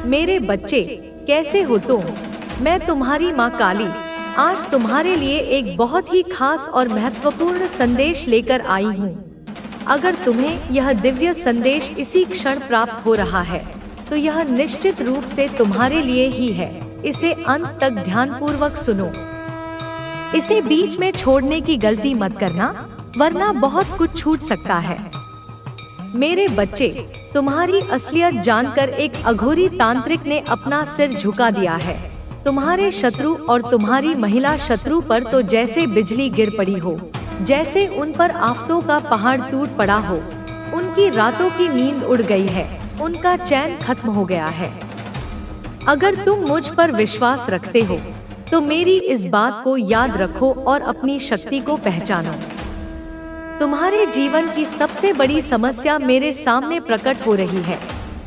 मेरे बच्चे, कैसे हो तुम? मैं तुम्हारी माँ काली आज तुम्हारे लिए एक बहुत ही खास और महत्वपूर्ण संदेश लेकर आई हूँ। अगर तुम्हें यह दिव्य संदेश इसी क्षण प्राप्त हो रहा है तो यह निश्चित रूप से तुम्हारे लिए ही है। इसे अंत तक ध्यानपूर्वक सुनो। इसे बीच में छोड़ने की गलती मत करना, वरना बहुत कुछ छूट सकता है। मेरे बच्चे, तुम्हारी असलियत जानकर एक अघोरी तांत्रिक ने अपना सिर झुका दिया है। तुम्हारे शत्रु और तुम्हारी महिला शत्रु पर तो जैसे बिजली गिर पड़ी हो, जैसे उन पर आफतों का पहाड़ टूट पड़ा हो। उनकी रातों की नींद उड़ गई है, उनका चैन खत्म हो गया है। अगर तुम मुझ पर विश्वास रखते हो तो मेरी इस बात को याद रखो और अपनी शक्ति को पहचानो। तुम्हारे जीवन की सबसे बड़ी समस्या मेरे सामने प्रकट हो रही है।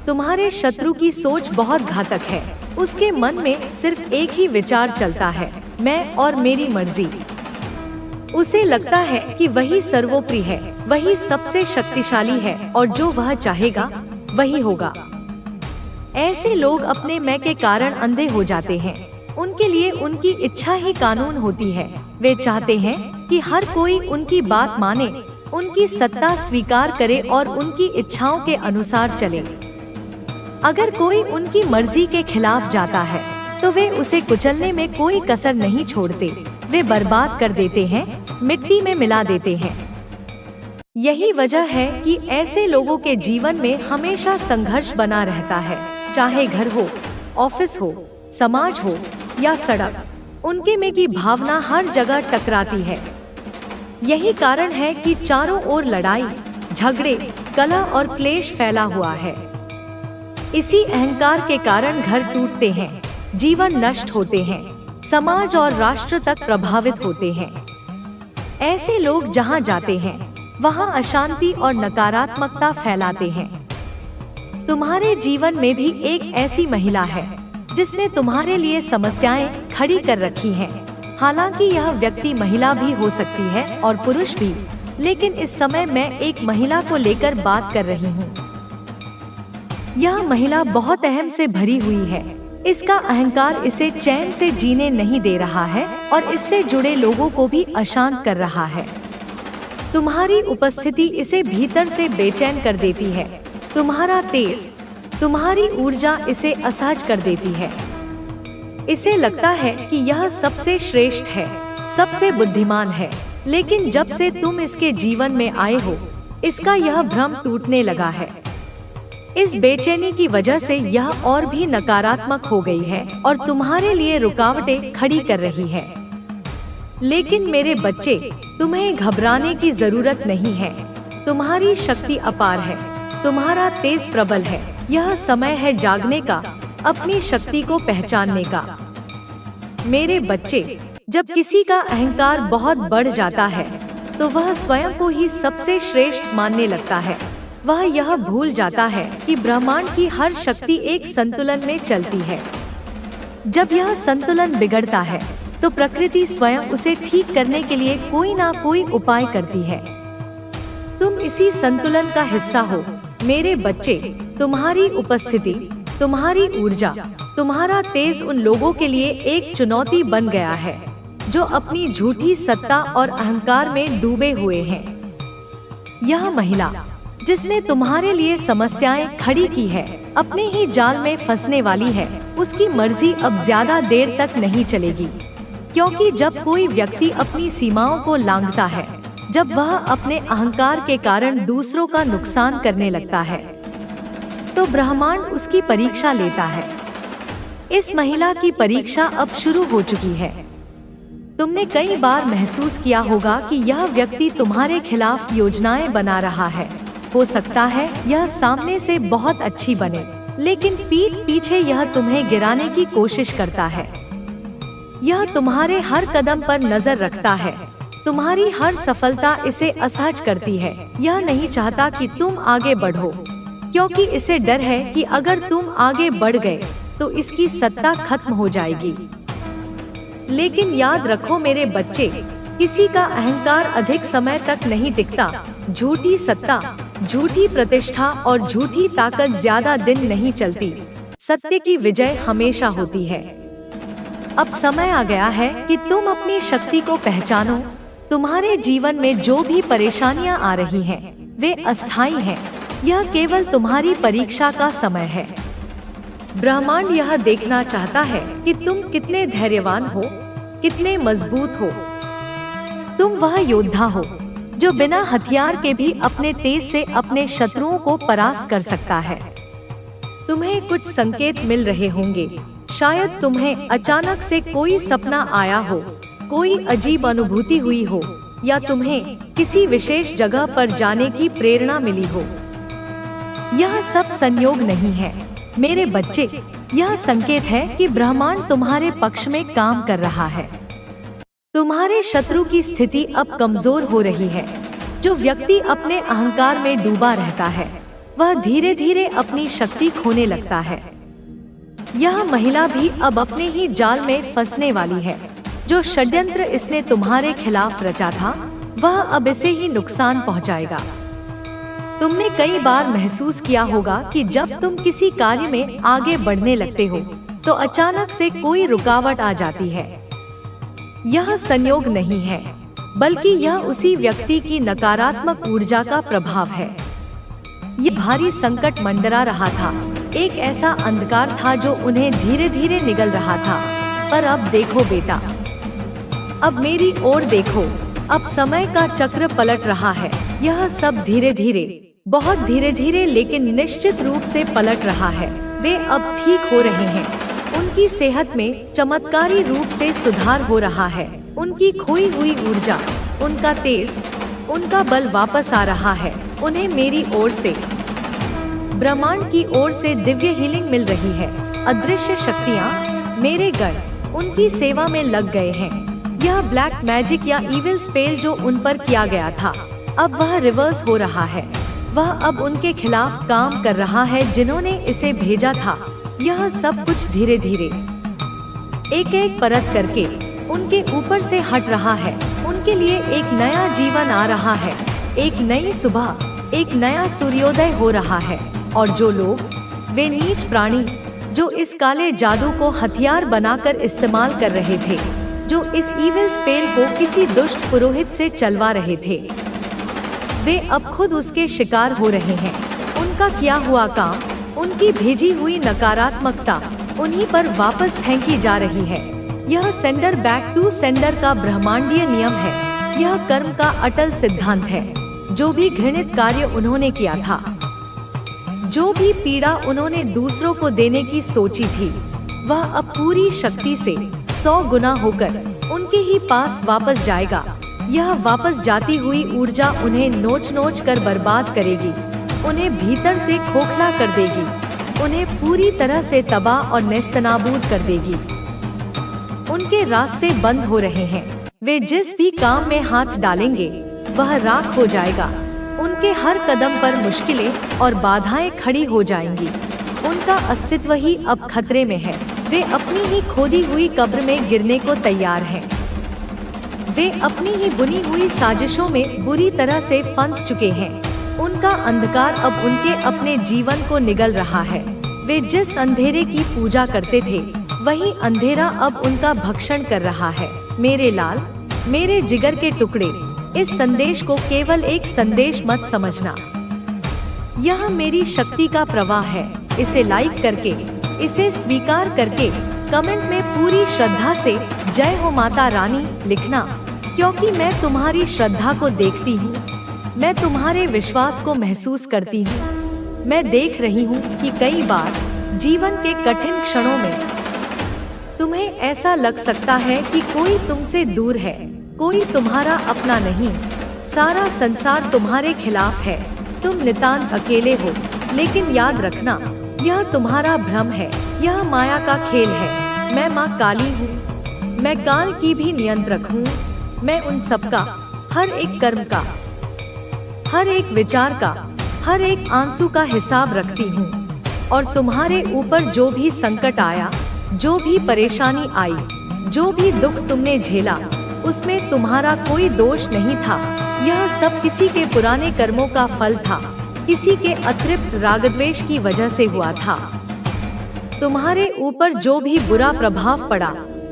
तुम्हारे शत्रु की सोच बहुत घातक है। उसके मन में सिर्फ एक ही विचार चलता है, मैं और मेरी मर्जी। उसे लगता है कि वही सर्वोपरि है, वही सबसे शक्तिशाली है और जो वह चाहेगा वही होगा। ऐसे लोग अपने मैं के कारण अंधे हो जाते हैं। उनके लिए उनकी इच्छा ही कानून होती है। वे चाहते हैं कि हर कोई उनकी बात माने, उनकी सत्ता स्वीकार करे और उनकी इच्छाओं के अनुसार चले। अगर कोई उनकी मर्जी के खिलाफ जाता है तो वे उसे कुचलने में कोई कसर नहीं छोड़ते। वे बर्बाद कर देते हैं, मिट्टी में मिला देते हैं। यही वजह है कि ऐसे लोगों के जीवन में हमेशा संघर्ष बना रहता है, चाहे घर हो, ऑफिस हो, समाज हो या सड़क। उनके में की भावना हर जगह टकराती है। यही कारण है कि चारों ओर लड़ाई, झगड़े, कलह और क्लेश फैला हुआ है। इसी अहंकार के कारण घर टूटते हैं, जीवन नष्ट होते हैं, समाज और राष्ट्र तक प्रभावित होते हैं। ऐसे लोग जहां जाते हैं वहां अशांति और नकारात्मकता फैलाते हैं। तुम्हारे जीवन में भी एक ऐसी महिला है जिसने तुम्हारे लिए समस्याएं खड़ी कर रखी हैं। हालांकि यह व्यक्ति महिला भी हो सकती है और पुरुष भी, लेकिन इस समय मैं एक महिला को लेकर बात कर रही हूँ। यह महिला बहुत अहम से भरी हुई है। इसका अहंकार इसे चैन से जीने नहीं दे रहा है और इससे जुड़े लोगों को भी अशांत कर रहा है। तुम्हारी उपस्थिति इसे भीतर से बेचैन कर देती है। तुम्हारा तेज, तुम्हारी ऊर्जा इसे असहज कर देती है। इसे लगता है कि यह सबसे श्रेष्ठ है, सबसे बुद्धिमान है, लेकिन जब से तुम इसके जीवन में आए हो, इसका यह भ्रम टूटने लगा है। इस बेचैनी की वजह से यह और भी नकारात्मक हो गई है और तुम्हारे लिए रुकावटें खड़ी कर रही है। लेकिन मेरे बच्चे, तुम्हें घबराने की जरूरत नहीं है। तुम्हारी शक्ति अपार है, तुम्हारा तेज प्रबल है। यह समय है जागने का, अपनी शक्ति को पहचानने का। मेरे बच्चे, जब किसी का अहंकार बहुत बढ़ जाता है तो वह स्वयं को ही सबसे श्रेष्ठ मानने लगता है। वह यह भूल जाता है कि ब्रह्मांड की हर शक्ति एक संतुलन में चलती है। जब यह संतुलन बिगड़ता है तो प्रकृति स्वयं उसे ठीक करने के लिए कोई ना कोई उपाय करती है। तुम इसी संतुलन का हिस्सा हो। मेरे बच्चे, तुम्हारी उपस्थिति, तुम्हारी ऊर्जा, तुम्हारा तेज उन लोगों के लिए एक चुनौती बन गया है जो अपनी झूठी सत्ता और अहंकार में डूबे हुए हैं। यह महिला जिसने तुम्हारे लिए समस्याएं खड़ी की है, अपने ही जाल में फंसने वाली है। उसकी मर्जी अब ज्यादा देर तक नहीं चलेगी, क्योंकि जब कोई व्यक्ति अपनी सीमाओं को लांघता है, जब वह अपने अहंकार के कारण दूसरों का नुकसान करने लगता है, तो ब्रह्मांड उसकी परीक्षा लेता है। इस महिला की परीक्षा अब शुरू हो चुकी है। तुमने कई बार महसूस किया होगा कि यह व्यक्ति तुम्हारे खिलाफ योजनाएं बना रहा है। हो सकता है यह सामने से बहुत अच्छी बने, लेकिन पीठ पीछे यह तुम्हें गिराने की कोशिश करता है। यह तुम्हारे हर कदम पर नजर रखता है। तुम्हारी हर सफलता इसे असहज करती है। यह नहीं चाहता कि तुम आगे बढ़ो, क्योंकि इसे डर है कि अगर तुम आगे बढ़ गए तो इसकी सत्ता खत्म हो जाएगी। लेकिन याद रखो मेरे बच्चे, किसी का अहंकार अधिक समय तक नहीं टिकता। झूठी सत्ता, झूठी प्रतिष्ठा और झूठी ताकत ज्यादा दिन नहीं चलती। सत्य की विजय हमेशा होती है। अब समय आ गया है कि तुम अपनी शक्ति को पहचानो। तुम्हारे जीवन में जो भी परेशानियां आ रही हैं, वे अस्थायी हैं। यह केवल तुम्हारी परीक्षा का समय है। ब्रह्मांड यह देखना चाहता है कि तुम कितने धैर्यवान हो, कितने मजबूत हो। तुम वह योद्धा हो जो बिना हथियार के भी अपने तेज से अपने शत्रुओं को परास्त कर सकता है। तुम्हें कुछ संकेत मिल रहे होंगे। शायद तुम्हें अचानक से कोई सपना आया हो, कोई अजीब अनुभूति हुई हो, या तुम्हें किसी विशेष जगह पर जाने की प्रेरणा मिली हो। यह सब संयोग नहीं है मेरे बच्चे, यह संकेत है कि ब्रह्मांड तुम्हारे पक्ष में काम कर रहा है। तुम्हारे शत्रु की स्थिति अब कमजोर हो रही है। जो व्यक्ति अपने अहंकार में डूबा रहता है, वह धीरे धीरे अपनी शक्ति खोने लगता है। यह महिला भी अब अपने ही जाल में फंसने वाली है। जो षड्यंत्र इसने तुम्हारे खिलाफ रचा था, वह अब इसे ही नुकसान पहुंचाएगा। तुमने कई बार महसूस किया होगा कि जब तुम किसी कार्य में आगे बढ़ने लगते हो, तो अचानक से कोई रुकावट आ जाती है। यह संयोग नहीं है, बल्कि यह उसी व्यक्ति की नकारात्मक ऊर्जा का प्रभाव है। यह भारी संकट मंडरा रहा था, एक ऐसा अंधकार था जो उन्हें धीरे धीरे निगल रहा था। पर अब देखो बेटा, अब मेरी ओर देखो, अब समय का चक्र पलट रहा है। यह सब धीरे धीरे, बहुत धीरे धीरे लेकिन निश्चित रूप से पलट रहा है। वे अब ठीक हो रहे हैं। उनकी सेहत में चमत्कारी रूप से सुधार हो रहा है। उनकी खोई हुई ऊर्जा, उनका तेज, उनका बल वापस आ रहा है। उन्हें मेरी ओर से, ब्रह्मांड की ओर से दिव्य हीलिंग मिल रही है। अदृश्य शक्तियाँ, मेरे गण उनकी सेवा में लग गए हैं। यह ब्लैक मैजिक या इविल स्पेल जो उन पर किया गया था, अब वह रिवर्स हो रहा है। वह अब उनके खिलाफ काम कर रहा है जिन्होंने इसे भेजा था। यह सब कुछ धीरे धीरे, एक एक परत करके उनके ऊपर से हट रहा है। उनके लिए एक नया जीवन आ रहा है, एक नई सुबह, एक नया सूर्योदय हो रहा है। और जो लोग, वे नीच प्राणी जो इस काले जादू को हथियार बनाकर इस्तेमाल कर रहे थे, जो इस इविल स्पेल को किसी दुष्ट पुरोहित से चलवा रहे थे, वे अब खुद उसके शिकार हो रहे हैं। उनका किया हुआ काम, उनकी भेजी हुई नकारात्मकता उन्हीं पर वापस फेंकी जा रही है। यह सेंडर बैक टू सेंडर का ब्रह्मांडीय नियम है। यह कर्म का अटल सिद्धांत है। जो भी घृणित कार्य उन्होंने किया था, जो भी पीड़ा उन्होंने दूसरों को देने की सोची थी, वह अब पूरी शक्ति से 100 गुना होकर उनके ही पास वापस जाएगा। यह वापस जाती हुई ऊर्जा उन्हें नोच नोच कर बर्बाद करेगी, उन्हें भीतर से खोखला कर देगी, उन्हें पूरी तरह से तबाह और नेस्तनाबूद कर देगी। उनके रास्ते बंद हो रहे हैं। वे जिस भी काम में हाथ डालेंगे, वह राख हो जाएगा। उनके हर कदम पर मुश्किलें और बाधाएं खड़ी हो जाएंगी। उनका अस्तित्व ही अब खतरे में है। वे अपनी ही खोदी हुई कब्र में गिरने को तैयार हैं। वे अपनी ही बुनी हुई साजिशों में बुरी तरह से फंस चुके हैं। उनका अंधकार अब उनके अपने जीवन को निगल रहा है। वे जिस अंधेरे की पूजा करते थे, वही अंधेरा अब उनका भक्षण कर रहा है। मेरे लाल, मेरे जिगर के टुकड़े, इस संदेश को केवल एक संदेश मत समझना। यह मेरी शक्ति का प्रवाह है। इसे लाइक करके, इसे स्वीकार करके कमेंट में पूरी श्रद्धा से जय हो माता रानी लिखना, क्योंकि मैं तुम्हारी श्रद्धा को देखती हूँ, मैं तुम्हारे विश्वास को महसूस करती हूँ। मैं देख रही हूँ कि कई बार जीवन के कठिन क्षणों में तुम्हें ऐसा लग सकता है कि कोई तुमसे दूर है, कोई तुम्हारा अपना नहीं, सारा संसार तुम्हारे खिलाफ है, तुम नितांत अकेले हो। लेकिन याद रखना, यह तुम्हारा भ्रम है, यह माया का खेल है। मैं माँ काली हूँ, मैं काल की भी नियंत्रक हूँ। मैं उन सबका, हर एक कर्म का, हर एक विचार का, हर एक आंसू का हिसाब रखती हूँ। और तुम्हारे ऊपर जो भी संकट आया, जो भी परेशानी आई, जो भी दुख तुमने झेला, उसमें तुम्हारा कोई दोष नहीं था। यह सब किसी के पुराने कर्मों का फल था, किसी के अतृप्त रागद्वेष की वजह से हुआ था। तुम्हारे ऊपर जो भी बुरा प्रभाव पड़ा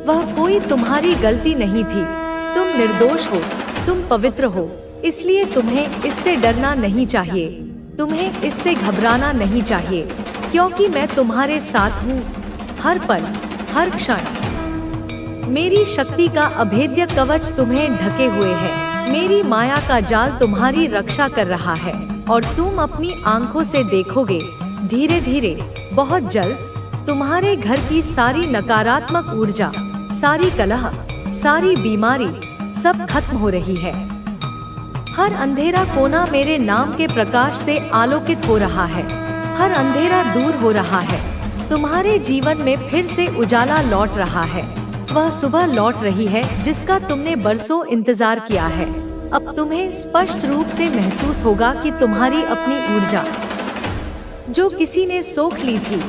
वह कोई तुम्हारी गलती नहीं थी। तुम निर्दोष हो, तुम पवित्र हो, इसलिए तुम्हें इससे डरना नहीं चाहिए, तुम्हें इससे घबराना नहीं चाहिए, क्योंकि मैं तुम्हारे साथ हूँ हर पल, हर क्षण। मेरी शक्ति का अभेद्य कवच तुम्हें ढके हुए है। मेरी माया का जाल तुम्हारी रक्षा कर रहा है और तुम अपनी आंखों से देखोगे धीरे धीरे, बहुत जल्द तुम्हारे घर की सारी नकारात्मक ऊर्जा, सारी कलह, सारी बीमारी सब खत्म हो रही है। हर अंधेरा कोना मेरे नाम के प्रकाश से आलोकित हो रहा है। हर अंधेरा दूर हो रहा है। तुम्हारे जीवन में फिर से उजाला लौट रहा है। वह सुबह लौट रही है जिसका तुमने बरसों इंतजार किया है। अब तुम्हें स्पष्ट रूप से महसूस होगा कि तुम्हारी अपनी ऊर्जा जो किसी ने सोख ली थी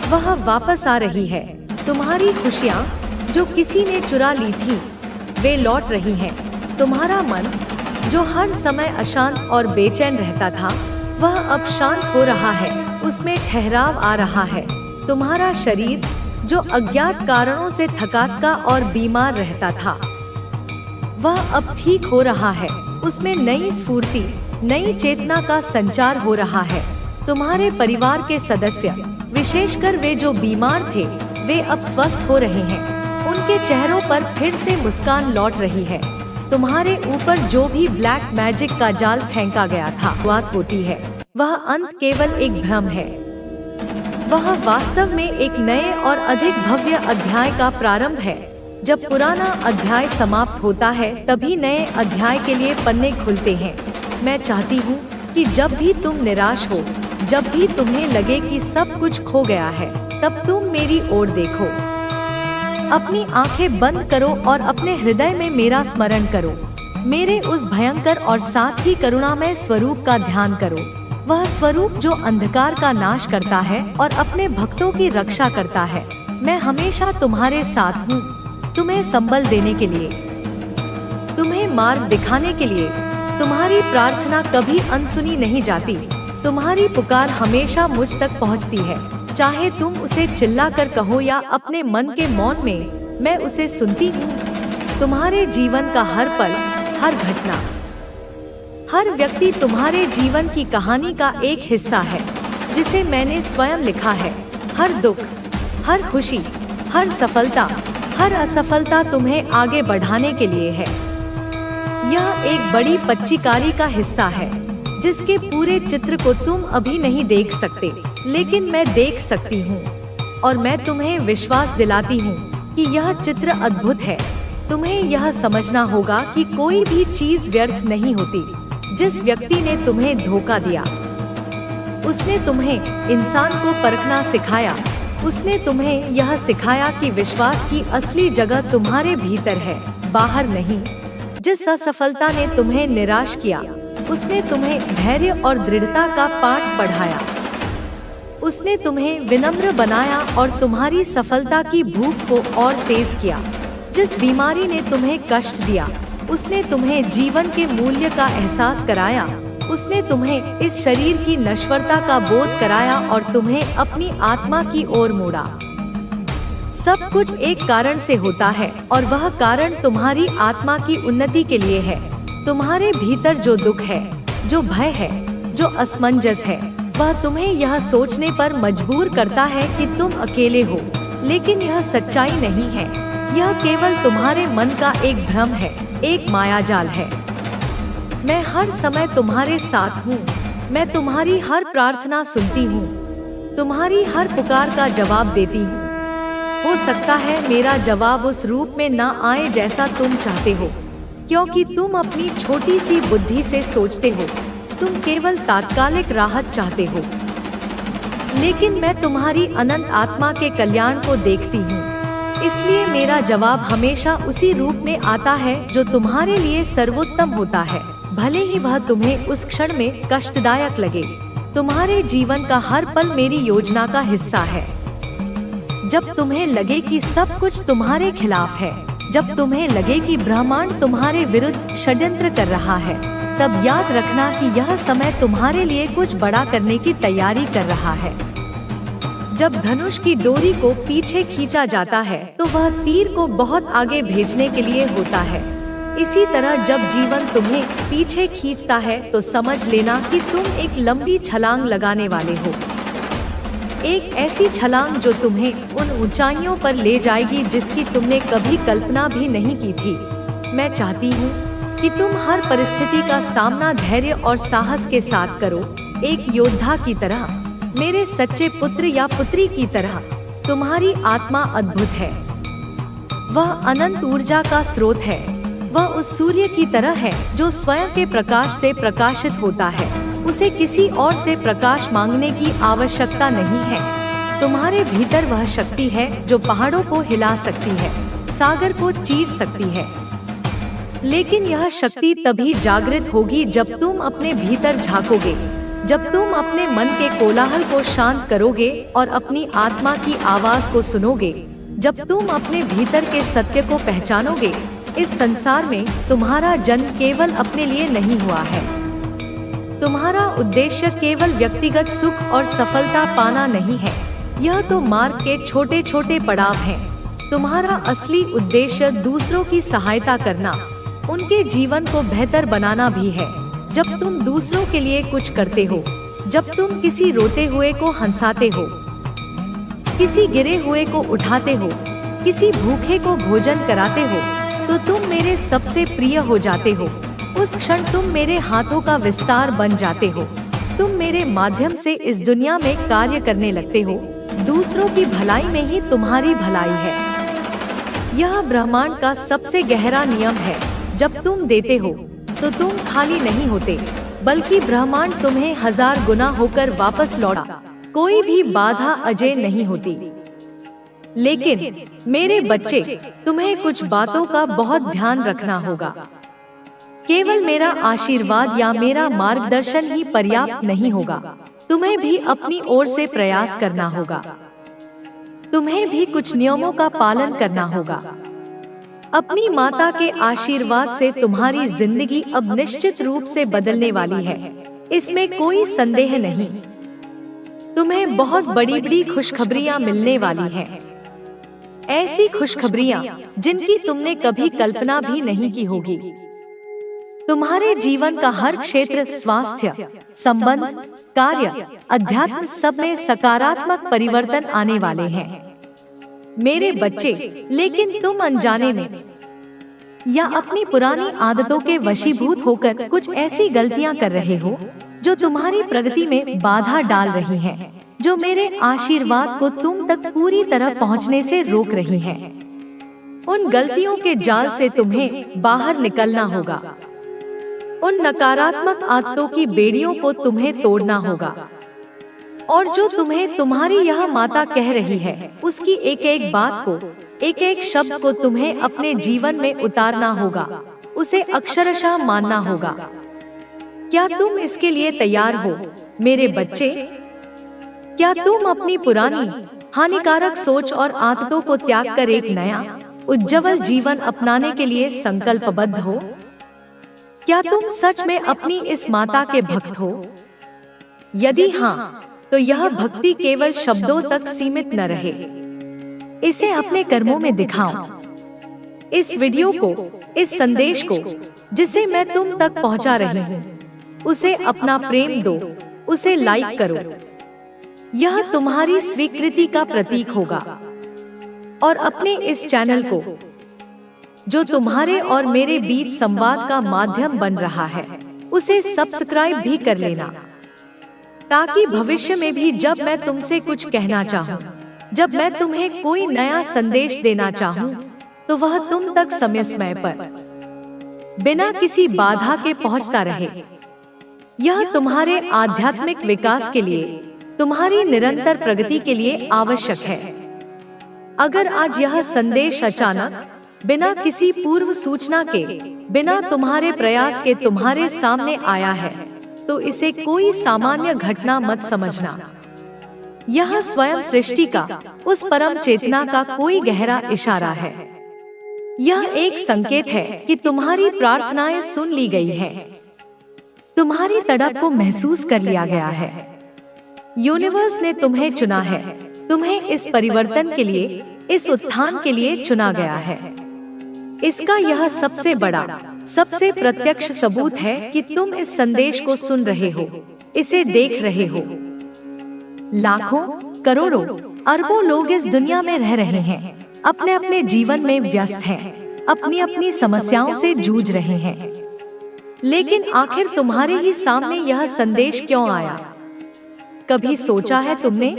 वह वापस आ रही है। तुम्हारी खुशियाँ जो किसी ने चुरा ली थी वे लौट रही हैं। तुम्हारा मन जो हर समय अशांत और बेचैन रहता था वह अब शांत हो रहा है, उसमें ठहराव आ रहा है। तुम्हारा शरीर जो अज्ञात कारणों से थकाका और बीमार रहता था वह अब ठीक हो रहा है, उसमें नई स्फूर्ति, नई चेतना का संचार हो रहा है। तुम्हारे परिवार के सदस्य, विशेषकर वे जो बीमार थे, वे अब स्वस्थ हो रहे हैं। उनके चेहरों पर फिर से मुस्कान लौट रही है। तुम्हारे ऊपर जो भी ब्लैक मैजिक का जाल फेंका गया था बात होती है, वह अंत केवल एक भ्रम है। वह वास्तव में एक नए और अधिक भव्य अध्याय का प्रारंभ है। जब पुराना अध्याय समाप्त होता है तभी नए अध्याय के लिए पन्ने खुलते हैं। मैं चाहती हूँ कि जब भी तुम निराश हो, जब भी तुम्हें लगे कि सब कुछ खो गया है, तब तुम मेरी ओर देखो। अपनी आंखें बंद करो और अपने हृदय में मेरा स्मरण करो। मेरे उस भयंकर और साथ ही करुणामय स्वरूप का ध्यान करो। वह स्वरूप जो अंधकार का नाश करता है और अपने भक्तों की रक्षा करता है। मैं हमेशा तुम्हारे साथ हूँ, तुम्हें संबल देने के लिए, तुम्हें मार्ग दिखाने के लिए। तुम्हारी प्रार्थना कभी अनसुनी नहीं जाती। तुम्हारी पुकार हमेशा मुझ तक पहुँचती है। चाहे तुम उसे चिल्लाकर कहो या अपने मन के मौन में, मैं उसे सुनती हूँ। तुम्हारे जीवन का हर पल, हर घटना, हर व्यक्ति तुम्हारे जीवन की कहानी का एक हिस्सा है जिसे मैंने स्वयं लिखा है। हर दुख, हर खुशी, हर सफलता, हर असफलता तुम्हें आगे बढ़ाने के लिए है। यह एक बड़ी पच्चीकारी का हिस्सा है जिसके पूरे चित्र को तुम अभी नहीं देख सकते, लेकिन मैं देख सकती हूँ और मैं तुम्हें विश्वास दिलाती हूँ कि यह चित्र अद्भुत है। तुम्हें यह समझना होगा कि कोई भी चीज व्यर्थ नहीं होती। जिस व्यक्ति ने तुम्हें धोखा दिया, उसने तुम्हें इंसान को परखना सिखाया। उसने तुम्हें यह सिखाया कि विश्वास की असली जगह तुम्हारे भीतर है, बाहर नहीं। जिस असफलता ने तुम्हें निराश किया, उसने तुम्हें धैर्य और दृढ़ता का पाठ पढ़ाया। उसने तुम्हें विनम्र बनाया और तुम्हारी सफलता की भूख को और तेज किया। जिस बीमारी ने तुम्हें कष्ट दिया, उसने तुम्हें जीवन के मूल्य का एहसास कराया। उसने तुम्हें इस शरीर की नश्वरता का बोध कराया और तुम्हें अपनी आत्मा की ओर मोड़ा। सब कुछ एक कारण से होता है और वह कारण तुम्हारी आत्मा की उन्नति के लिए है। तुम्हारे भीतर जो दुख है, जो भय है, जो असमंजस है, वह तुम्हें यह सोचने पर मजबूर करता है कि तुम अकेले हो, लेकिन यह सच्चाई नहीं है। यह केवल तुम्हारे मन का एक भ्रम है, एक मायाजाल है। मैं हर समय तुम्हारे साथ हूँ। मैं तुम्हारी हर प्रार्थना सुनती हूँ, तुम्हारी हर पुकार का जवाब देती हूँ। हो सकता है मेरा जवाब उस रूप में ना आए जैसा तुम चाहते हो, क्योंकि तुम अपनी छोटी सी बुद्धि से सोचते हो। तुम केवल तात्कालिक राहत चाहते हो, लेकिन मैं तुम्हारी अनंत आत्मा के कल्याण को देखती हूँ। इसलिए मेरा जवाब हमेशा उसी रूप में आता है जो तुम्हारे लिए सर्वोत्तम होता है, भले ही वह तुम्हें उस क्षण में कष्टदायक लगे। तुम्हारे जीवन का हर पल मेरी योजना का हिस्सा है। जब तुम्हें लगे कि सब कुछ तुम्हारे खिलाफ है, जब तुम्हें लगे कि ब्रह्मांड तुम्हारे विरुद्ध षड्यंत्र कर रहा है, तब याद रखना कि यह समय तुम्हारे लिए कुछ बड़ा करने की तैयारी कर रहा है। जब धनुष की डोरी को पीछे खींचा जाता है तो वह तीर को बहुत आगे भेजने के लिए होता है। इसी तरह जब जीवन तुम्हें पीछे खींचता है तो समझ लेना कि तुम एक लंबी छलांग लगाने वाले हो। एक ऐसी छलांग जो तुम्हें उन ऊंचाइयों पर ले जाएगी जिसकी तुमने कभी कल्पना भी नहीं की थी। मैं चाहती हूँ कि तुम हर परिस्थिति का सामना धैर्य और साहस के साथ करो, एक योद्धा की तरह, मेरे सच्चे पुत्र या पुत्री की तरह। तुम्हारी आत्मा अद्भुत है, वह अनंत ऊर्जा का स्रोत है। वह उस सूर्य की तरह है जो स्वयं के प्रकाश से प्रकाशित होता है। उसे किसी और से प्रकाश मांगने की आवश्यकता नहीं है। तुम्हारे भीतर वह शक्ति है जो पहाड़ों को हिला सकती है, सागर को चीर सकती है। लेकिन यह शक्ति तभी जागृत होगी जब तुम अपने भीतर झांकोगे, जब तुम अपने मन के कोलाहल को शांत करोगे और अपनी आत्मा की आवाज को सुनोगे, जब तुम अपने भीतर के सत्य को पहचानोगे। इस संसार में तुम्हारा जन्म केवल अपने लिए नहीं हुआ है। तुम्हारा उद्देश्य केवल व्यक्तिगत सुख और सफलता पाना नहीं है। यह तो मार्ग के छोटे छोटे पड़ाव हैं। तुम्हारा असली उद्देश्य दूसरों की सहायता करना, उनके जीवन को बेहतर बनाना भी है। जब तुम दूसरों के लिए कुछ करते हो, जब तुम किसी रोते हुए को हंसाते हो, किसी गिरे हुए को उठाते हो, किसी भूखे को भोजन कराते हो, तो तुम मेरे सबसे प्रिय हो जाते हो। उस क्षण तुम मेरे हाथों का विस्तार बन जाते हो। तुम मेरे माध्यम से इस दुनिया में कार्य करने लगते हो। दूसरों की भलाई में ही तुम्हारी भलाई है। यह ब्रह्मांड का सबसे गहरा नियम है। जब तुम देते हो तो तुम खाली नहीं होते, बल्कि ब्रह्मांड तुम्हें 1000 गुना होकर वापस लौटा। कोई भी बाधा अजय नहीं होती। लेकिन मेरे बच्चे, तुम्हें कुछ बातों का बहुत ध्यान रखना होगा। केवल मेरा आशीर्वाद या मेरा मार्गदर्शन ही पर्याप्त नहीं होगा। तुम्हें भी अपनी ओर से प्रयास करना होगा। तुम्हें भी कुछ नियमों का पालन करना होगा। अपनी माता के आशीर्वाद से तुम्हारी जिंदगी अब निश्चित रूप से बदलने वाली है, इसमें कोई संदेह नहीं। तुम्हें बहुत बड़ी बड़ी खुशखबरियां मिलने वाली हैं। ऐसी खुशखबरियां जिनकी तुमने कभी कल्पना भी नहीं की होगी। तुम्हारे जीवन का हर क्षेत्र, स्वास्थ्य, संबंध, कार्य, अध्यात्म, सब में सकारात्मक परिवर्तन आने वाले हैं मेरे बच्चे। लेकिन तुम अनजाने में या अपनी पुरानी आदतों के वशीभूत होकर कुछ ऐसी गलतियां कर रहे हो जो तुम्हारी प्रगति में बाधा डाल रही हैं, जो मेरे आशीर्वाद को तुम तक पूरी तरह पहुंचने से रोक रही हैं। उन गलतियों के जाल से तुम्हें बाहर निकलना होगा। उन नकारात्मक आदतों की बेड़ियों को तुम्हें तोड़ना होगा। और जो तुम्हें तुम्हारी यह माता कह रही है, उसकी एक एक बात को, एक एक शब्द को तुम्हें अपने जीवन में उतारना होगा, उसे अक्षरशः मानना होगा। क्या तुम इसके लिए तैयार हो मेरे बच्चे? क्या तुम अपनी पुरानी हानिकारक सोच और आदतों को त्याग कर एक नया उज्जवल जीवन अपनाने के लिए संकल्पबद्ध हो? क्या तुम सच में अपनी इस माता के भक्त हो? यदि हाँ, तो यह भक्ति केवल शब्दों तक सीमित न रहे, इसे अपने कर्मों में दिखाओ। इस वीडियो को, इस संदेश को जिसे मैं तुम तक पहुंचा रही हूँ, उसे अपना प्रेम दो, उसे लाइक करो। यह तुम्हारी स्वीकृति का प्रतीक होगा। और अपने इस चैनल को, जो तुम्हारे और मेरे बीच संवाद का माध्यम बन रहा है, उसे सब्सक्राइब भी कर लेना, ताकि भविष्य में भी जब मैं तुमसे कुछ कहना चाहूँ, जब मैं तुम्हें कोई नया संदेश देना चाहूँ, तो वह तुम तक समय पर बिना किसी बाधा के पहुँचता रहे। यह तुम्हारे आध्यात्मिक विकास के लिए, तुम्हारी निरंतर प्रगति के लिए आवश्यक है। अगर आज यह संदेश अचानक, बिना किसी पूर्व सूचना के, बिना तुम्हारे प्रयास के तुम्हारे सामने आया है, तो इसे कोई सामान्य घटना मत समझना। यह स्वयं सृष्टि का, उस परम चेतना का कोई गहरा इशारा है। यह एक संकेत है कि तुम्हारी प्रार्थनाएं सुन ली गई हैं। तुम्हारी तड़प को महसूस कर लिया गया है। यूनिवर्स ने तुम्हें चुना है। तुम्हें इस परिवर्तन के लिए, इस उत्थान के लिए चुना गया है। इसका यह सबसे बड़ा, सबसे प्रत्यक्ष सबूत है कि तुम इस संदेश को सुन रहे हो, इसे देख रहे हो। लाखों, करोड़ों, अरबों लोग इस दुनिया में रह रहे हैं, अपने अपने जीवन में व्यस्त हैं, अपनी अपनी समस्याओं से जूझ रहे हैं। लेकिन आखिर तुम्हारे ही सामने यह संदेश क्यों आया? कभी सोचा है तुमने?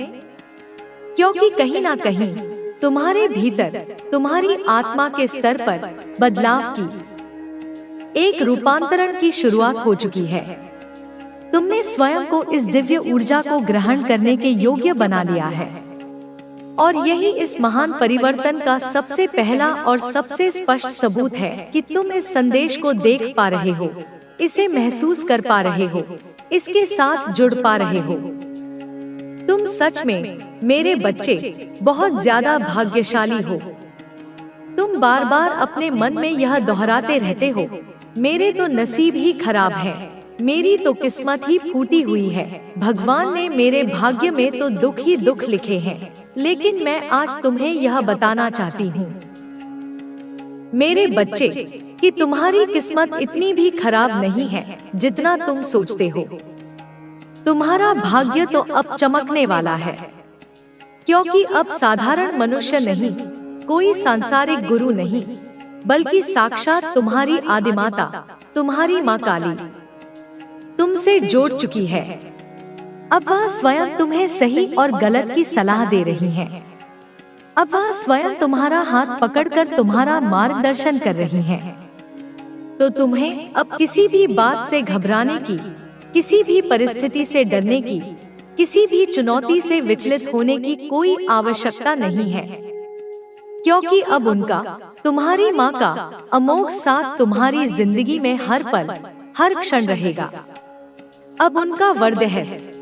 क्योंकि कहीं ना कहीं तुम्हारे भीतर, तुम्हारी आत्मा के स्तर पर बदलाव की, एक रूपांतरण की शुरुआत हो चुकी है। तुमने स्वयं को इस दिव्य ऊर्जा को ग्रहण करने के योग्य बना लिया है। और यही इस महान परिवर्तन का सबसे पहला और सबसे स्पष्ट सबूत है कि तुम इस संदेश को देख पा रहे हो, इसे महसूस कर पा रहे हो, इसके साथ जुड़ पा रहे हो। तुम सच में, मेरे बच्चे, बहुत ज्यादा भाग्यशाली हो। तुम बार बार अपने मन में यह दोहराते रहते हो, मेरे तो नसीब ही खराब है, मेरी तो किस्मत ही फूटी हुई है, भगवान ने मेरे भाग्य में तो दुख ही दुख लिखे हैं। लेकिन मैं आज तुम्हें यह बताना चाहती हूँ, मेरे बच्चे, कि तुम्हारी किस्मत इतनी भी खराब नहीं है जितना तुम सोचते हो। तुम्हारा भाग्य तो अब चमकने वाला है, क्योंकि अब साधारण मनुष्य नहीं, कोई सांसारिक गुरु नहीं, बल्कि साक्षात तुम्हारी आदिमाता, तुम्हारी माँ काली तुमसे जोड़ चुकी है। अब वह स्वयं तुम्हें सही और गलत की सलाह दे रही है। अब वह स्वयं तुम्हारा हाथ पकड़कर तुम्हारा मार्गदर्शन कर रही है। तो तुम्हें अब किसी भी बात से घबराने की, किसी भी परिस्थिति से डरने की, किसी भी चुनौती से विचलित होने की कोई आवश्यकता नहीं है, क्योंकि अब उनका, तुम्हारी माँ का अमोघ साथ तुम्हारी जिंदगी में हर पल, हर क्षण रहेगा। अब उनका वरदहस्त,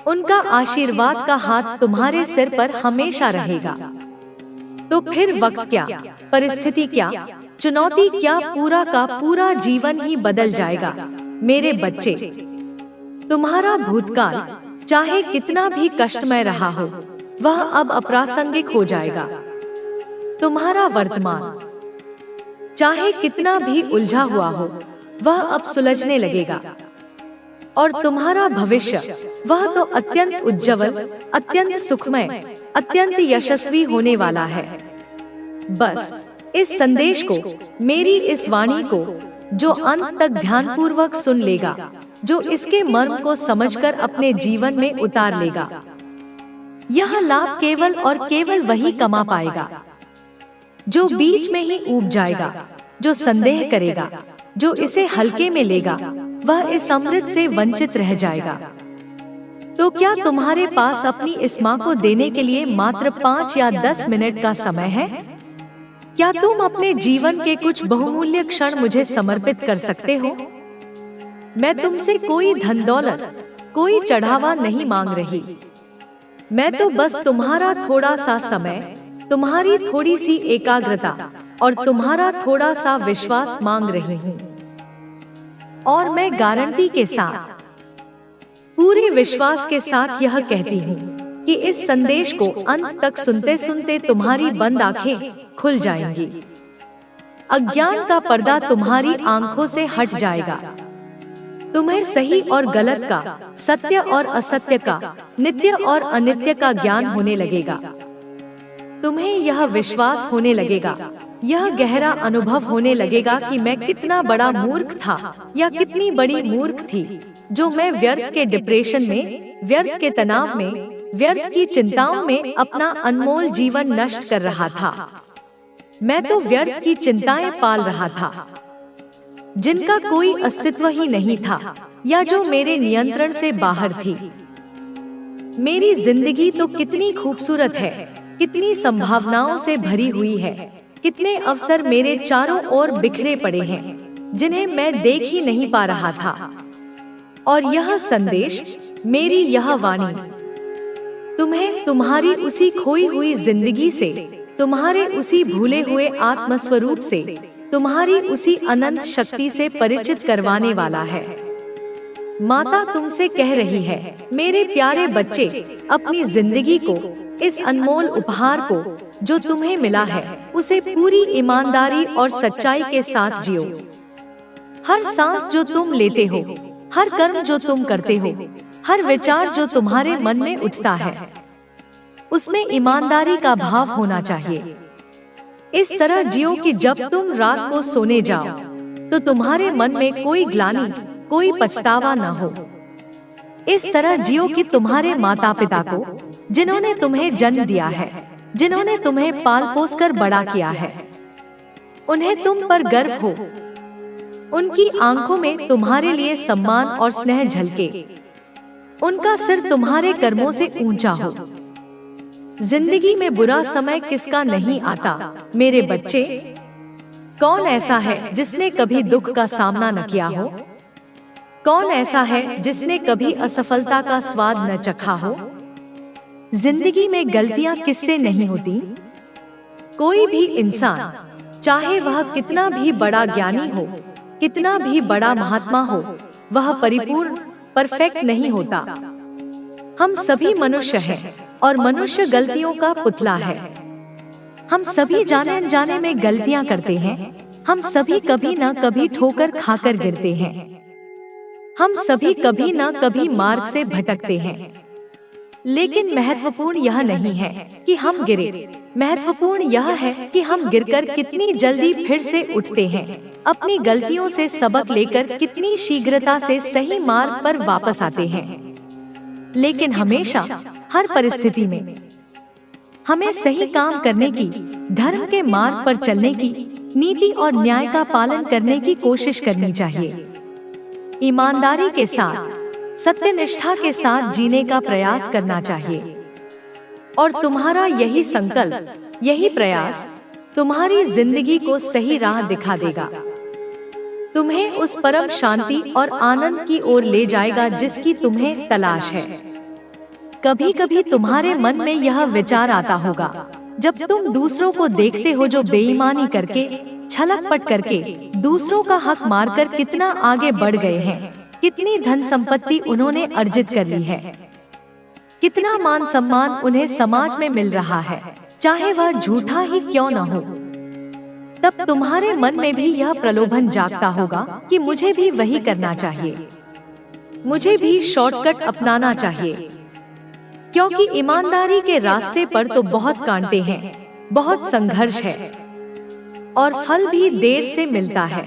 उनका आशीर्वाद का हाथ तुम्हारे सिर पर हमेशा रहेगा। तो फिर वक्त क्या, परिस्थिति क्या, चुनौती क्या, पूरा का पूरा जीवन ही बदल जाएगा। मेरे बच्चे, तुम्हारा भूतकाल चाहे कितना भी कष्टमय रहा हो, वह अब अप्रासंगिक हो जाएगा। तुम्हारा वर्तमान चाहे कितना भी उलझा हुआ हो, वह अब सुलझने लगेगा। और तुम्हारा भविष्य, वह तो अत्यंत उज्जवल, अत्यंत सुखमय, अत्यंत यशस्वी होने वाला है। बस इस संदेश को, मेरी इस वाणी को, जो अंत तक ध्यानपूर्वक सुन लेगा, जो इसके मर्म को समझकर अपने जीवन में उतार लेगा, यह लाभ केवल और केवल वही कमा पाएगा जो बीच में ही ऊब जाएगा, जो संदेह करेगा, जो इसे हल्के में लेगा, वह इस अमृत से वंचित रह जाएगा। तो क्या तुम्हारे पास अपनी इस माँ को देने के लिए मात्र 5 या 10 मिनट का समय है? क्या तुम अपने जीवन के कुछ बहुमूल्य क्षण मुझे समर्पित कर सकते हो? मैं तुमसे कोई धन दौलत, कोई चढ़ावा नहीं मांग रही। मैं तो बस तुम्हारा थोड़ा सा समय, तुम्हारी थोड़ी सी एकाग्रता और तुम्हारा थोड़ा सा विश्वास मांग रही हूँ। और मैं गारंटी के साथ, पूरे विश्वास के साथ यह कहती हूँ कि इस संदेश को अंत तक सुनते सुनते तुम्हारी बंद आंखें खुल जाएंगी। अज्ञान का पर्दा तुम्हारी आंखों से हट जाएगा। तुम्हें सही और गलत का, सत्य और असत्य का, नित्य और अनित्य का ज्ञान होने लगेगा। तुम्हें यह विश्वास होने लगेगा, यह गहरा अनुभव होने लगेगा कि मैं कितना बड़ा मूर्ख था या कितनी बड़ी मूर्ख थी, जो मैं व्यर्थ के डिप्रेशन में, व्यर्थ के तनाव में, व्यर्थ की चिंताओं में अपना अनमोल जीवन नष्ट कर रहा था। मैं तो व्यर्थ की चिंताएं पाल रहा था, जिनका कोई अस्तित्व ही नहीं था या जो मेरे नियंत्रण से बाहर थी। मेरी जिंदगी तो कितनी खूबसूरत है, कितनी संभावनाओं से भरी हुई है, कितने अवसर मेरे चारों ओर बिखरे पड़े हैं, जिन्हें मैं देख ही नहीं पा रहा था। और यह संदेश, मेरी यह वाणी, तुम्हें तुम्हारी उसी खोई हुई जिंदगी से, तुम्हारे उसी भूले हुए आत्मस्वरूप से, तुम्हारी उसी अनंत शक्ति से परिचित करवाने वाला है। माता तुमसे कह रही है, मेरे प्यारे बच्चे, अपनी जिंदगी को, इस अनमोल उपहार को जो तुम्हें मिला है, उसे पूरी ईमानदारी और सच्चाई के साथ जियो। हर सांस जो तुम लेते हो, हर कर्म जो तुम करते हो, हर विचार जो तुम्हारे मन में उठता है, उसमें ईमानदारी का भाव होना चाहिए। इस तरह जियो कि जब तुम रात को सोने जाओ तो तुम्हारे मन में कोई ग्लानि, कोई पछतावा न हो। इस तरह जियो कि तुम्हारे माता पिता को, जिन्होंने तुम्हें जन्म दिया है, जिन्होंने तुम्हें पाल पोस कर बड़ा किया है, उन्हें तुम पर गर्व हो। उनकी आंखों में तुम्हारे लिए सम्मान और स्नेह झलके, उनका सिर तुम्हारे कर्मों से ऊंचा हो। जिंदगी में बुरा समय किसका नहीं आता मेरे बच्चे। कौन ऐसा है जिसने कभी दुख का सामना न किया हो? कौन ऐसा है जिसने कभी असफलता का स्वाद न चखा हो? जिंदगी में गलतियां किससे नहीं होती? कोई भी इंसान, चाहे वह कितना भी बड़ा ज्ञानी हो, कितना भी बड़ा महात्मा हो, वह परिपूर्ण, परफेक्ट नहीं होता। हम सभी मनुष्य हैं और मनुष्य गलतियों का पुतला है। हम सभी जाने अनजाने में गलतियां करते हैं। हम सभी कभी न कभी ठोकर खाकर गिरते हैं। हम सभी कभी न कभी मार्ग से भटकते हैं। लेकिन महत्वपूर्ण यह नहीं है कि हम गिरे, महत्वपूर्ण यह है कि हम गिरकर कितनी जल्दी फिर से उठते हैं, अपनी गलतियों से सबक लेकर कितनी शीघ्रता से सही मार्ग पर वापस आते हैं। लेकिन हमेशा, हर परिस्थिति में हमें सही काम करने की, धर्म के मार्ग पर चलने की, नीति और न्याय का पालन करने की कोशिश करनी चाहिए। ईमानदारी के साथ, सत्यनिष्ठा के साथ जीने का प्रयास करना चाहिए। और तुम्हारा यही संकल्प, यही प्रयास तुम्हारी जिंदगी को सही राह दिखा देगा, तुम्हें उस परम शांति और आनंद की ओर ले जाएगा जिसकी तुम्हें तलाश है। कभी कभी तुम्हारे मन में यह विचार आता होगा, जब तुम दूसरों को देखते हो जो बेईमानी करके, छलकपट करके, दूसरों का हक मारकर कितना आगे बढ़ गए हैं, कितनी धन संपत्ति उन्होंने अर्जित कर ली है, कितना मान सम्मान उन्हें समाज में मिल रहा है, चाहे वह झूठा ही क्यों न हो। तब तुम्हारे मन में भी यह प्रलोभन जागता होगा कि मुझे भी वही करना चाहिए, मुझे भी शॉर्टकट अपनाना चाहिए, क्योंकि ईमानदारी के रास्ते पर तो बहुत कांटे हैं, बहुत संघर्ष है और फल भी देर से मिलता है।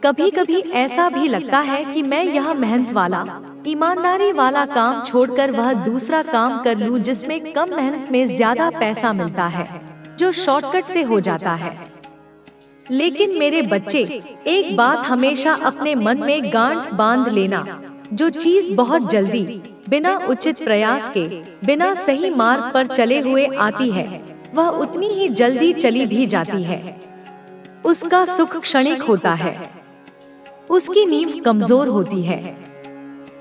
कभी कभी ऐसा भी लगता है कि मैं यह मेहनत वाला, ईमानदारी वाला काम छोड़कर वह दूसरा काम कर लूं जिसमें कम मेहनत में ज्यादा पैसा मिलता है, जो शॉर्टकट से हो जाता है। लेकिन मेरे बच्चे, एक बात हमेशा अपने मन में गांठ बांध लेना, जो चीज बहुत जल्दी, बिना उचित प्रयास के, बिना सही मार्ग पर चले हुए आती है, वह उतनी ही जल्दी चली भी जाती है। उसका सुख क्षणिक होता है, उसकी नींव कमजोर होती है।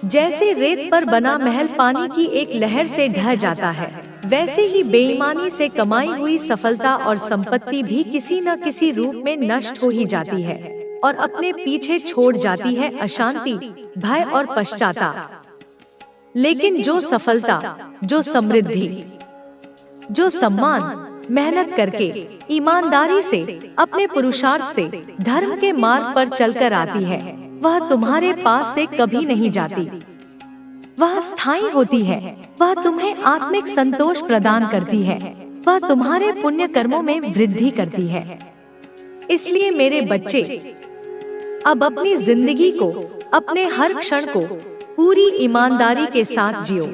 जैसे रेत पर बना महल पानी की एक लहर से ढह जाता है, वैसे ही बेईमानी से कमाई हुई सफलता और संपत्ति भी किसी न किसी रूप में नष्ट हो ही जाती है और अपने पीछे छोड़ जाती है अशांति, भय और पश्चाताप। लेकिन जो सफलता, जो समृद्धि, जो सम्मान मेहनत करके, ईमानदारी से, अपने पुरुषार्थ से, धर्म के मार्ग पर चलकर आती है, वह तुम्हारे पास से कभी नहीं जाती। वह स्थायी होती है, वह तुम्हें आत्मिक संतोष प्रदान करती है, वह तुम्हारे पुण्य कर्मों में वृद्धि करती है। इसलिए मेरे बच्चे, अब अपनी जिंदगी को, अपने हर क्षण को पूरी ईमानदारी के साथ जियो।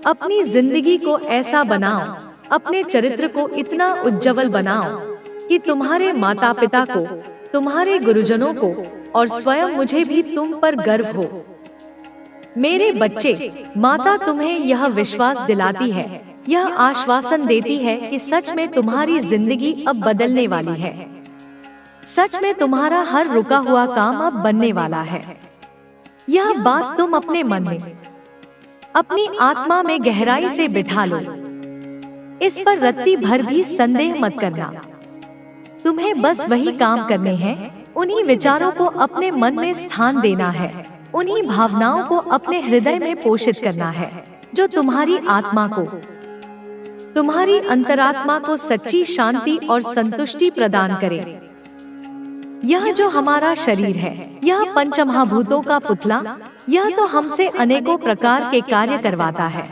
अपनी जिंदगी को ऐसा बनाओ, अपने चरित्र को इतना उज्जवल बनाओ कि तुम्हारे माता पिता को, तुम्हारे गुरुजनों को और स्वयं मुझे भी तुम पर गर्व हो। मेरे बच्चे, माता तुम्हें यह विश्वास दिलाती है, यह आश्वासन देती है कि सच में तुम्हारी जिंदगी अब बदलने वाली है। सच में तुम्हारा हर रुका हुआ काम अब बनने वाला है। यह बात तुम अपने मन में, अपनी आत्मा में गहराई से बिठा लो। इस पर रत्ती भर भी संदेह मत करना। तुम्हें बस वही काम करने हैं, उन्हीं विचारों को अपने मन में स्थान देना है, उन्हीं भावनाओं को अपने हृदय में पोषित करना है जो तुम्हारी आत्मा को, तुम्हारी अंतरात्मा को सच्ची शांति और संतुष्टि प्रदान करे। यह जो हमारा शरीर है, यह पंचमहाभूतों का पुतला, यह तो हमसे अनेकों प्रकार के कार्य करवाता है।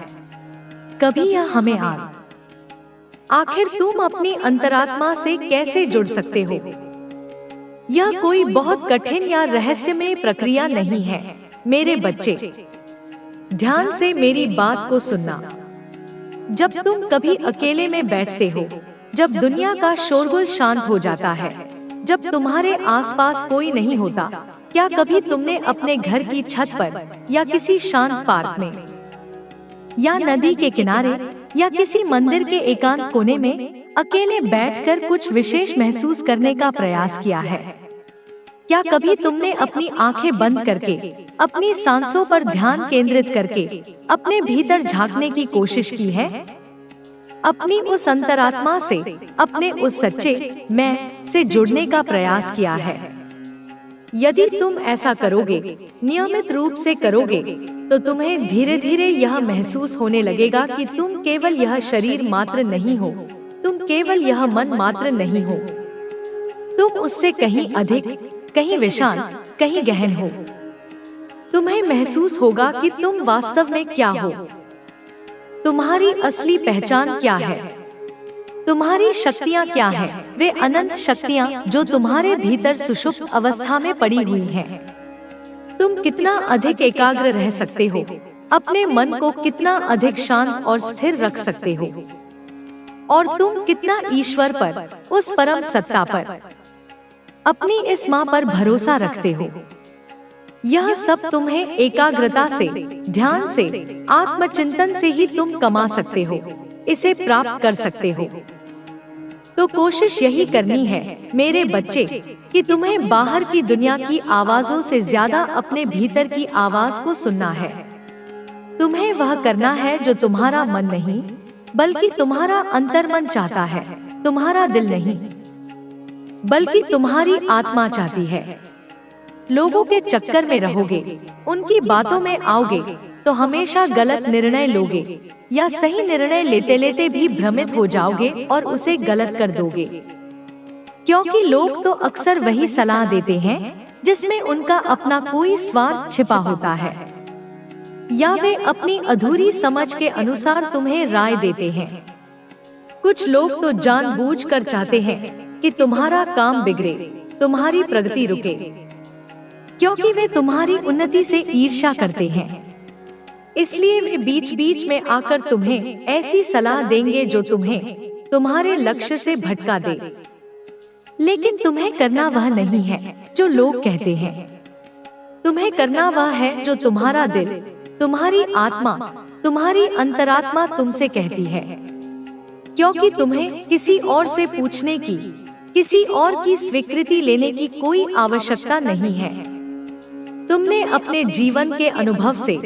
कभी यह हमें आखिर तुम अपनी अंतरात्मा से कैसे जुड़ सकते हो? यह कोई बहुत कठिन या रहस्यमय प्रक्रिया नहीं है मेरे बच्चे। ध्यान से मेरी बात को सुनना। जब तुम कभी अकेले में बैठते हो, जब दुनिया का शोरगुल शांत हो जाता है, जब तुम्हारे आसपास कोई नहीं होता, क्या कभी तुमने अपने घर की छत पर या किसी शांत पार्क में या नदी के किनारे या किसी मंदिर के एकांत कोने में अकेले बैठकर कुछ विशेष महसूस करने का प्रयास किया है? क्या कभी तुमने अपनी आंखें बंद करके, अपनी सांसों पर ध्यान केंद्रित करके अपने भीतर झांकने की कोशिश की है? अपनी उस अंतरात्मा से, अपने उस सच्चे मैं से जुड़ने का प्रयास किया है? यदि तुम ऐसा करोगे, नियमित रूप से करोगे, तो तुम्हें धीरे धीरे यह महसूस होने लगेगा कि तुम केवल यह शरीर मात्र नहीं हो, तुम केवल यह मन मात्र नहीं हो, तुम उससे कहीं अधिक, कहीं विशाल, कहीं गहन हो। तुम्हें महसूस होगा कि तुम वास्तव में क्या हो, तुम्हारी असली पहचान क्या है, तुम्हारी शक्तियाँ क्या हैं, वे अनंत शक्तियाँ जो तुम्हारे भीतर सुषुप्त अवस्था में पड़ी हुई हैं। तुम कितना अधिक एकाग्र रह सकते हो, अपने मन को कितना अधिक शांत और स्थिर रख सकते हो, और तुम कितना ईश्वर पर, उस परम सत्ता पर, अपनी इस माँ पर भरोसा रखते हो। यह सब तुम्हें एकाग्रता से, ध्यान से, आत्मचिंतन से ही तुम कमा सकते हो, इसे प्राप्त कर सकते हो। तो कोशिश यही करनी है मेरे बच्चे कि तुम्हें बाहर की दुनिया की आवाजों से ज्यादा अपने भीतर की आवाज को सुनना है। तुम्हें वह करना है जो तुम्हारा मन नहीं, बल्कि तुम्हारा अंतर्मन चाहता है, तुम्हारा दिल नहीं, बल्कि तुम्हारी आत्मा चाहती है। लोगों के चक्कर में रहोगे, उनकी बातों में आओगे तो हमेशा गलत निर्णय लोगे, या सही निर्णय लेते लेते भी भ्रमित हो जाओगे और उसे गलत कर दोगे। क्योंकि लोग तो अक्सर वही सलाह देते हैं जिसमें उनका अपना कोई स्वार्थ छिपा होता है, या वे अपनी अधूरी समझ के अनुसार तुम्हें राय देते हैं। कुछ लोग तो जानबूझकर चाहते हैं कि तुम्हारा काम बिगड़े, तुम्हारी प्रगति रुके, क्योंकि वे तुम्हारी उन्नति से ईर्ष्या करते हैं। इसलिए वे बीच बीच में आकर तुम्हें ऐसी सलाह देंगे जो तुम्हें तुम्हारे लक्ष्य से भटका दे। लेकिन तुम्हें करना वह नहीं है जो लोग कहते हैं, तुम्हें करना वह है जो तुम्हारा दिल, तुम्हारी आत्मा, तुम्हारी अंतरात्मा तुमसे कहती है। क्योंकि तुम्हें किसी और से पूछने की, किसी और की स्वीकृति लेने की कोई आवश्यकता नहीं है। तुमने अपने जीवन के अनुभव से,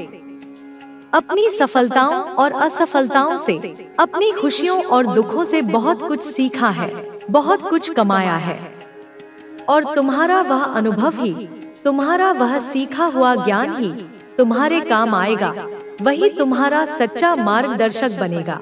अपनी सफलताओं और असफलताओं से, अपनी खुशियों और दुखों से बहुत कुछ सीखा है, बहुत कुछ कमाया है, और तुम्हारा वह अनुभव ही, तुम्हारा वह सीखा हुआ ज्ञान ही तुम्हारे काम आएगा, वही तुम्हारा सच्चा मार्गदर्शक बनेगा।